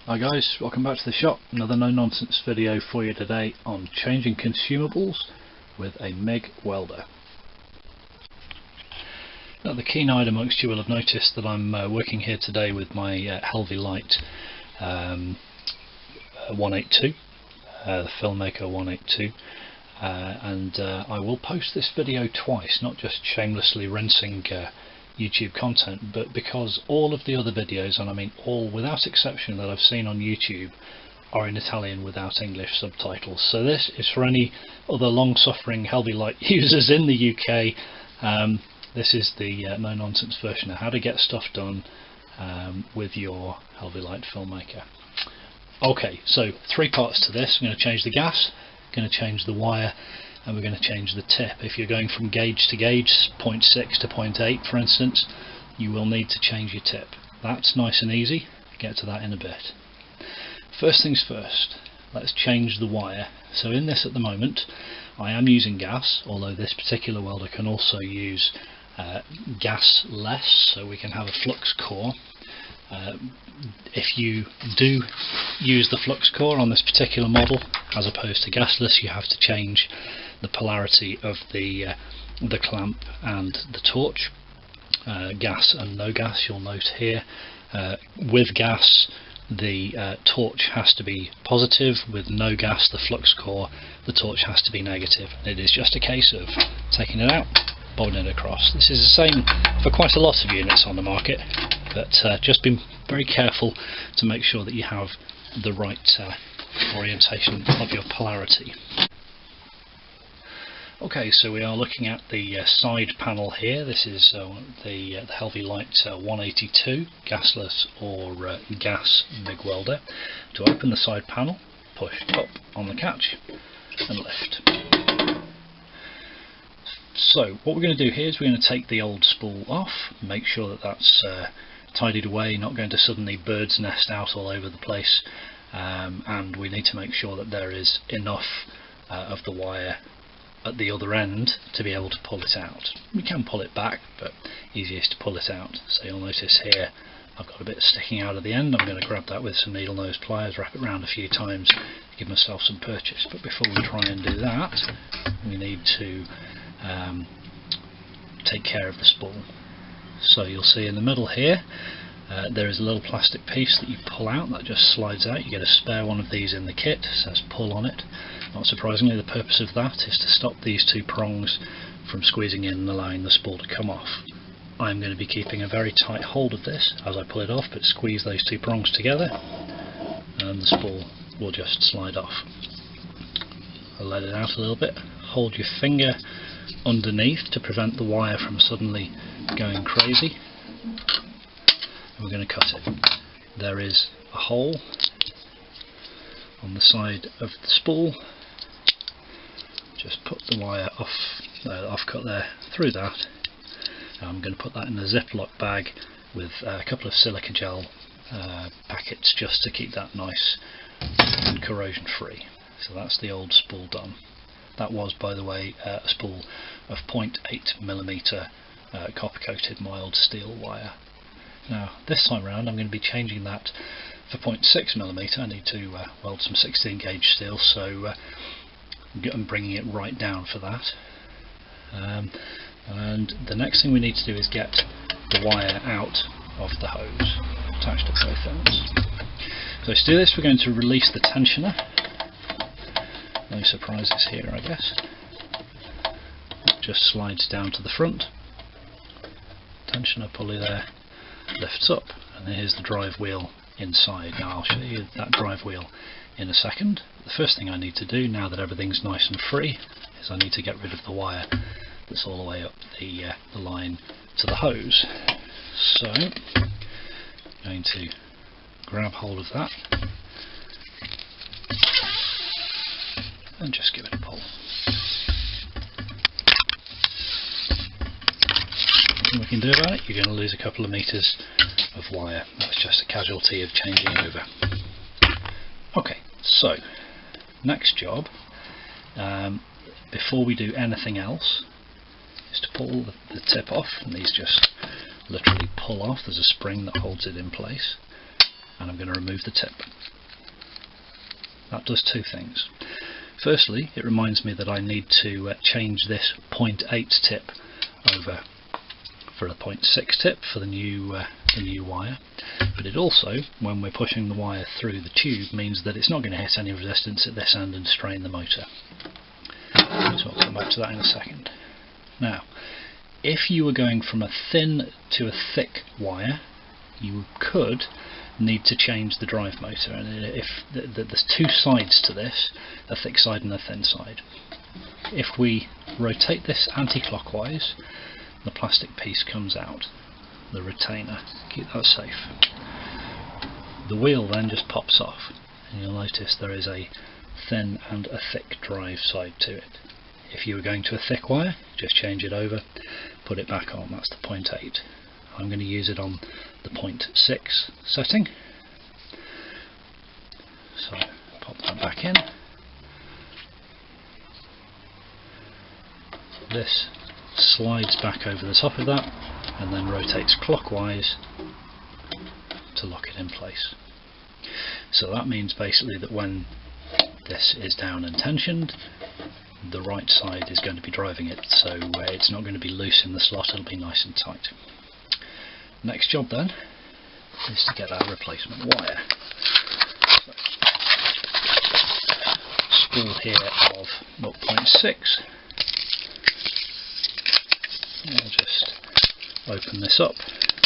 Hi guys, welcome back to the shop. Another no nonsense video for you today on changing consumables with a Mig Welder. Now, the keen-eyed amongst you will have noticed that I'm working here today with my helviLITE 182, the filMAKER 182, and I will post this video twice, not just shamelessly rinsing YouTube content, but because all of the other videos, and I mean all without exception, that I've seen on YouTube are in Italian without English subtitles. So this is for any other long-suffering helviLITE users in the UK. This is the no-nonsense version of how to get stuff done with your helviLITE filMAKER. Okay, so three parts to this. I'm going to change the gas, going to change the wire, and we're going to change the tip. If you're going from gauge to gauge, 0.6 to 0.8 for instance, you will need to change your tip. That's nice and easy. I'll get to that in a bit. First things first, let's change the wire. So in this at the moment I am using gas, although this particular welder can also use gas less, so we can have a flux core. If you do use the flux core on this particular model as opposed to gasless, you have to change the polarity of the clamp and the torch, gas and no gas. You'll note here with gas the torch has to be positive, with no gas the flux core, the torch has to be negative. It is just a case of taking it out, bobbing it across. This is the same for quite a lot of units on the market, but just be very careful to make sure that you have the right orientation of your polarity. Okay, so we are looking at the side panel here. This is the helviLITE 182 gasless or gas Mig Welder. To open the side panel, push up on the catch and lift. So what we're going to do here is we're going to take the old spool off, make sure that that's tidied away, not going to suddenly bird's nest out all over the place, and we need to make sure that there is enough of the wire at the other end to be able to pull it out. We can pull it back, but easiest to pull it out. So you'll notice here I've got a bit sticking out of the end. I'm going to grab that with some needle nose pliers, wrap it around a few times to give myself some purchase. But before we try and do that, we need to take care of the spool. So you'll see in the middle here there is a little plastic piece that you pull out that just slides out. You get a spare one of these in the kit, it says pull on it. Not surprisingly, the purpose of that is to stop these two prongs from squeezing in and allowing the spool to come off. I'm going to be keeping a very tight hold of this as I pull it off, but squeeze those two prongs together and the spool will just slide off. I'll let it out a little bit, hold your finger underneath to prevent the wire from suddenly going crazy, and we're going to cut it. There is a hole on the side of the spool. Just put the wire off, cut there, through that. I'm going to put that in a Ziploc bag with a couple of silica gel packets just to keep that nice and corrosion free. So that's the old spool done. That was, by the way, a spool of 0.8mm copper coated mild steel wire. Now this time around I'm going to be changing that for 0.6mm. I need to weld some 16 gauge steel, so I'm bringing it right down for that. And the next thing we need to do is get the wire out of the hose, attached to both ends. So to do this, we're going to release the tensioner. No surprises here, I guess. It just slides down to the front. Tensioner pulley there lifts up, and here's the drive wheel inside. Now I'll show you that drive wheel in a second. The first thing I need to do, now that everything's nice and free, is I need to get rid of the wire that's all the way up the line to the hose. So I'm going to grab hold of that and just give it a pull. Nothing we can do about it. You're going to lose a couple of meters of wire. That's just a casualty of changing over. Okay, so next job, before we do anything else, is to pull the tip off, and these just literally pull off. There's a spring that holds it in place. and I'm going to remove the tip. That does two things. Firstly, it reminds me that I need to change this 0.8 tip over for a 0.6 tip for the new wire, but it also, when we're pushing the wire through the tube, means that it's not going to hit any resistance at this end and strain the motor. So I'll come back to that in a second. Now, if you were going from a thin to a thick wire, you could need to change the drive motor, and if there's two sides to this, a thick side and a thin side. If we rotate this anti-clockwise, the plastic piece comes out, the retainer. Keep that safe. The wheel then just pops off, and you'll notice there is a thin and a thick drive side to it. If you were going to a thick wire, just change it over, put it back on. That's the 0.8. I'm going to use it on the 0.6 setting, so pop that back in. This slides back over the top of that and then rotates clockwise to lock it in place. So that means basically that when this is down and tensioned, the right side is going to be driving it, so it's not going to be loose in the slot, it'll be nice and tight. Next job then is to get our replacement wire. So, spool here of 0.6. I'll just open this up,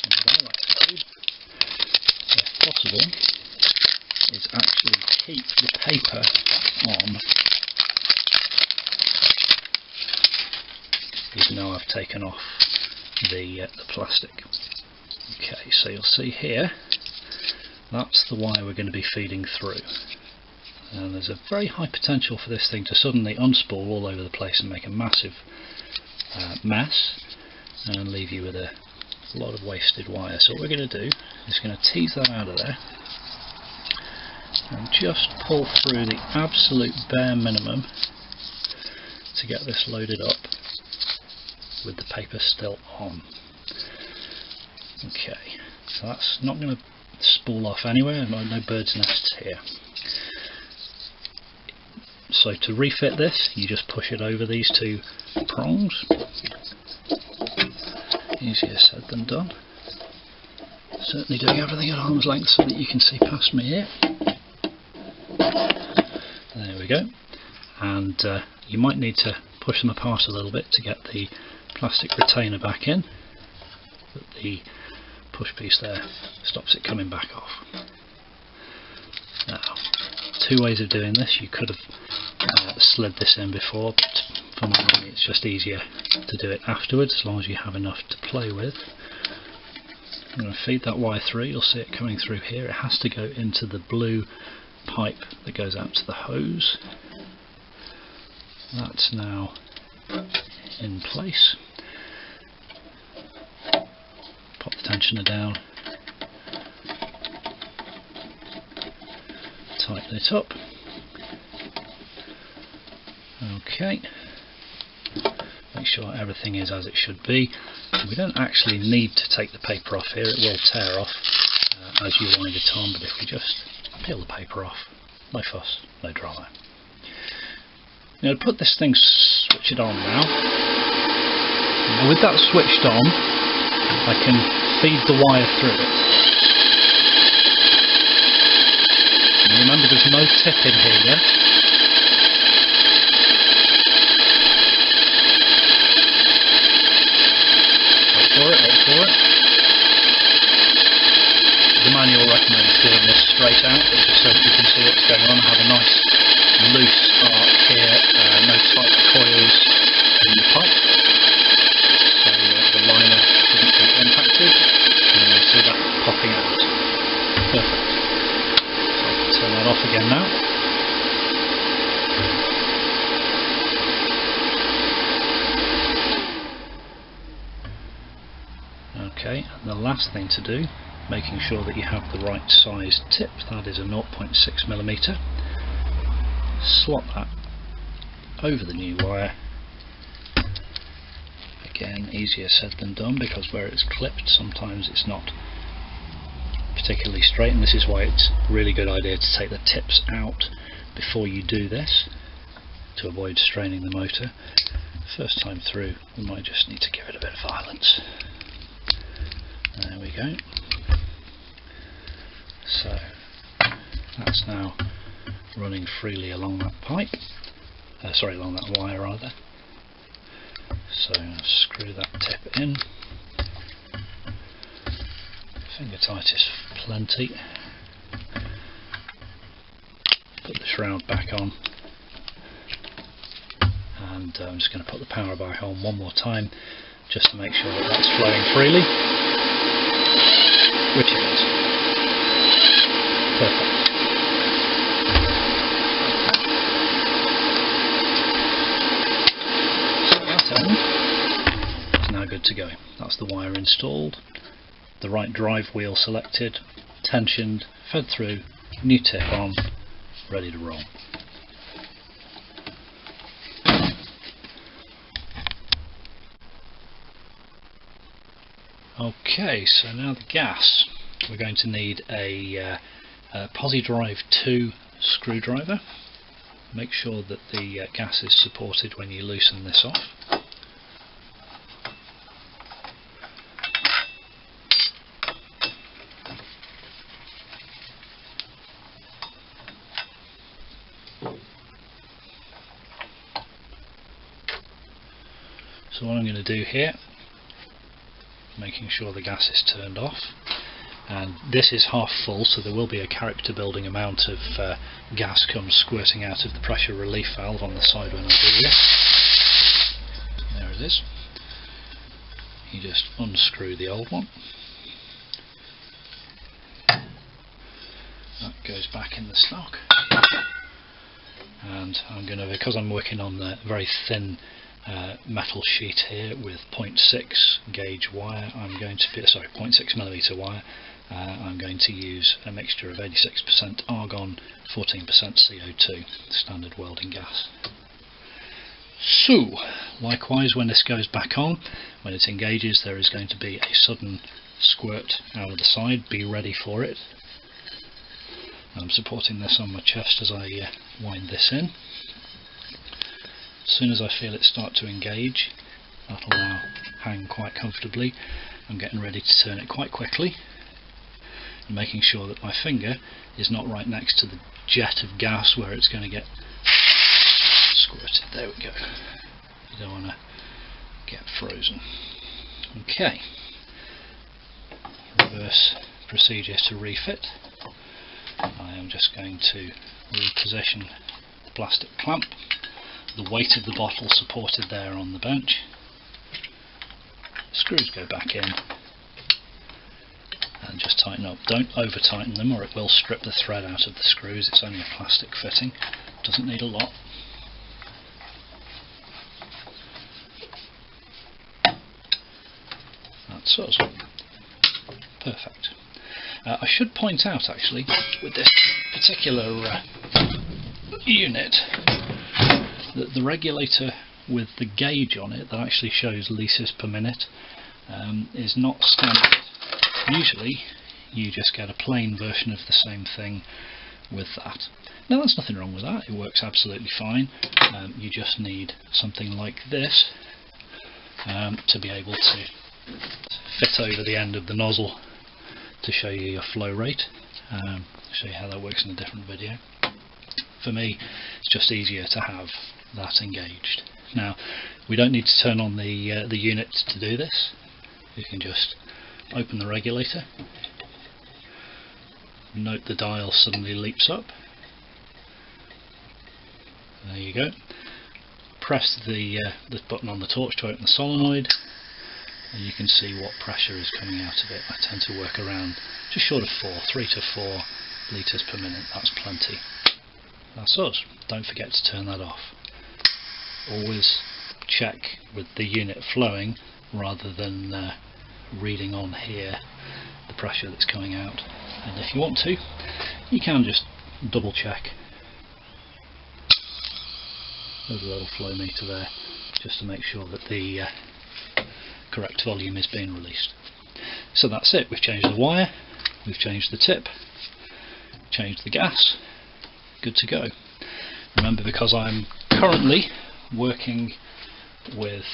and what I like to do, if possible, is actually keep the paper on, even though I've taken off the plastic. Okay, so you'll see here, that's the wire we're going to be feeding through. And there's a very high potential for this thing to suddenly unspool all over the place and make a massive mess and leave you with a lot of wasted wire. So what we're going to do is going to tease that out of there and just pull through the absolute bare minimum to get this loaded up with the paper still on. Okay, so that's not going to spool off anywhere, no bird's nests here. So to refit this, you just push it over these two prongs. Easier said than done. Certainly doing everything at arm's length so that you can see past me here. There we go. And you might need to push them apart a little bit to get the plastic retainer back in, but the push piece there stops it coming back off. Now, two ways of doing this. You could have slid this in before, but for me it's just easier to do it afterwards, as long as you have enough to play with. I'm going to feed that wire through. You'll see it coming through here. It has to go into the blue pipe that goes out to the hose. That's now in place. Pop the tensioner down, tighten it up. Okay, make sure everything is as it should be. We don't actually need to take the paper off here, it will tear off as you wind it on, but if we just peel the paper off, no fuss, no drama. Now to put this thing, switch it on now. Now with that switched on, I can feed the wire through it. And remember, there's no tip in here yet. Wait for it. The manual recommends doing this straight out, but just so that you can see what's going on. I have a nice loose arc here, no tight coils in the pipe, so the liner shouldn't be impacted, and you'll see that popping out. Perfect. So I can turn that off again now. Okay, and the last thing to do, making sure that you have the right size tip, that is a 0.6mm. Slot that over the new wire. Again, easier said than done, because where it's clipped sometimes it's not particularly straight, and this is why it's a really good idea to take the tips out before you do this to avoid straining the motor. First time through we might just need to give it a bit of violence. There we go. So that's now running freely along that pipe, along that wire rather. So screw that tip in. Finger tight is plenty. Put the shroud back on, and I'm just going to put the power back on one more time just to make sure that that's flowing freely, which it is. Perfect. So that end is now good to go. That's the wire installed, the right drive wheel selected, tensioned, fed through, new tip on, ready to roll. Okay, so now the gas. We're going to need a PosiDrive 2 screwdriver. Make sure that the gas is supported when you loosen this off. So what I'm going to do here, making sure the gas is turned off, and this is half full, so there will be a character building amount of gas comes squirting out of the pressure relief valve on the side when I do this. There it is. You just unscrew the old one. That goes back in the stock. And I'm going to, because I'm working on the very thin metal sheet here with 0.6 gauge wire, I'm going to 0.6 millimeter wire. I'm going to use a mixture of 86% argon, 14% CO2, standard welding gas. So, likewise, when this goes back on, when it engages, there is going to be a sudden squirt out of the side. Be ready for it. I'm supporting this on my chest as I wind this in. As soon as I feel it start to engage, that'll now hang quite comfortably. I'm getting ready to turn it quite quickly, and making sure that my finger is not right next to the jet of gas where it's going to get squirted. There we go. You don't want to get frozen. Okay. Reverse procedure to refit. I am just going to reposition the plastic clamp. The weight of the bottle supported there on the bench. Screws go back in and just tighten up. Don't over tighten them or it will strip the thread out of the screws. It's only a plastic fitting, doesn't need a lot. That's us. Perfect. I should point out actually with this particular unit that the regulator with the gauge on it that actually shows litres per minute is not standard. Usually you just get a plain version of the same thing with that. Now there's nothing wrong with that, it works absolutely fine. You just need something like this to be able to fit over the end of the nozzle to show you your flow rate. I'll show you how that works in a different video. For me it's just easier to have that engaged. Now we don't need to turn on the unit to do this. You can just open the regulator, note the dial suddenly leaps up, there you go. Press the button on the torch to open the solenoid and you can see what pressure is coming out of it. I tend to work around just short of 3 to 4 litres per minute. That's plenty. That's us. Don't forget to turn that off. Always check with the unit flowing rather than reading on here the pressure that's coming out. And if you want to, you can just double check. There's a little flow meter there just to make sure that the correct volume is being released. So that's it, we've changed the wire, we've changed the tip, changed the gas, good to go. Remember, because I'm currently working with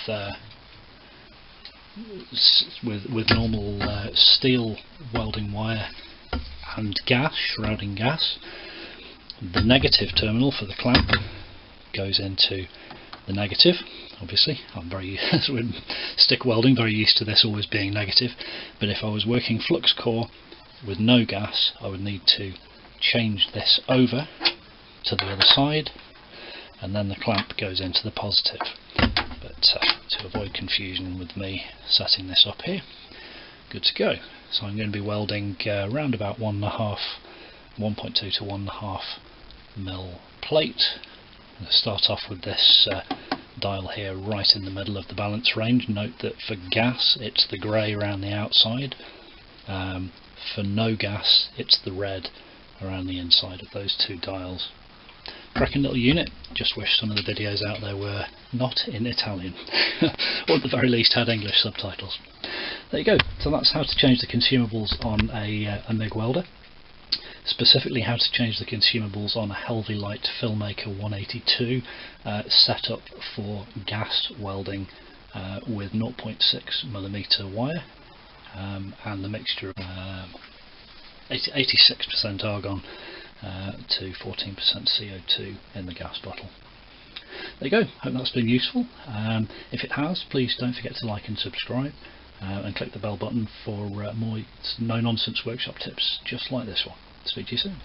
normal steel welding wire and gas, shrouding gas, the negative terminal for the clamp goes into the negative. Obviously, I'm with stick welding, very used to this always being negative, but if I was working flux core with no gas, I would need to change this over to the other side, and then the clamp goes into the positive. But to avoid confusion with me setting this up here, good to go. So I'm going to be welding around about 1.2 to 1.5 mil plate. I'm going to start off with this dial here right in the middle of the balance range. Note that for gas it's the grey around the outside, for no gas it's the red around the inside of those two dials. Cracking little unit, just wish some of the videos out there were not in Italian, or at the very least had English subtitles. There you go, so that's how to change the consumables on a Mig Welder. Specifically how to change the consumables on a helviLITE filMAKER 182 set up for gas welding with 0.6mm wire and the mixture of 86% argon to 14% CO2 in the gas bottle. There you go, hope that's been useful. If it has, please don't forget to like and subscribe and click the bell button for more no-nonsense workshop tips just like this one. Speak to you soon.